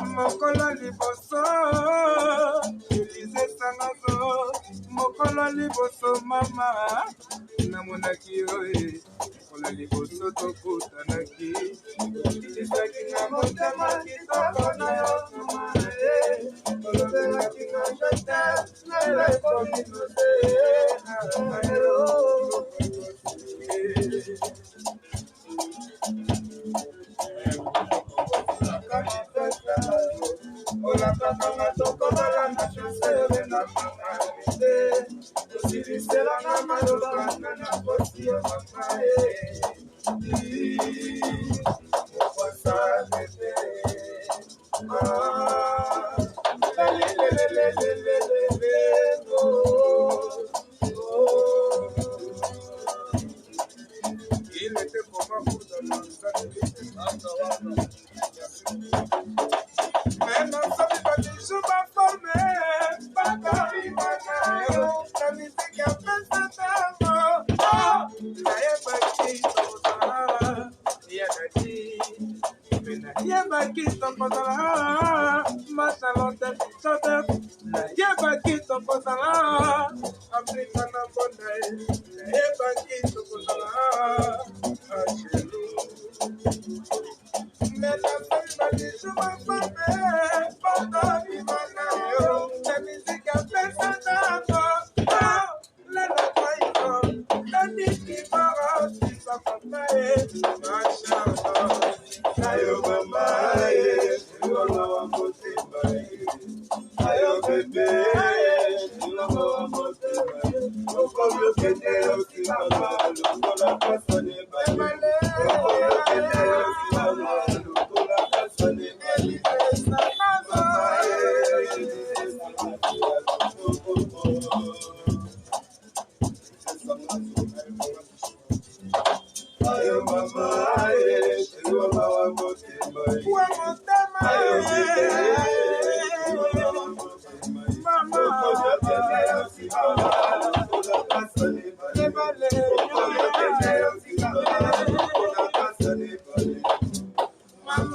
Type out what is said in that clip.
Mokolo liboso, Elize Sangazo, mokolo liboso mama, namonaki oye, mokolo liboso tokutanaki, ezaki na motema kitoko na yo mama, olobelaki na jete, nelekomi note, na yo. Ola kaka toko balanga chosele na makarite usirisela na maloba na kosi ya makae wasa tete il était comment pour demander mais non, ça ne pas dire je m'informer, pas d'arriver la musique a fait sa dame. Oh, la yabaki, yabaki, yabaki, topotala, matalonte, sote, la yabaki, topotala, africana bonne, la yabaki, topotala, achelou. Mais la femme m'a dit je m'informer, pas d'arriver la musique a fait sa dame. Oh, la païko, la nifibara, si ça papaye, machallah. Ayo mamaye, lolo wamote baye. Ayo bébé, lolo wamote baye. Okoyo kete osimama, lokola kasane baye. Okoyo kete osimama, lokola kasane baye. Ayo mama, ayo mama mote baye. Ayo bébé, mama, okoyo kete osimama, lokola kasane baye. Okoyo kete osimama, lokola kasane baye.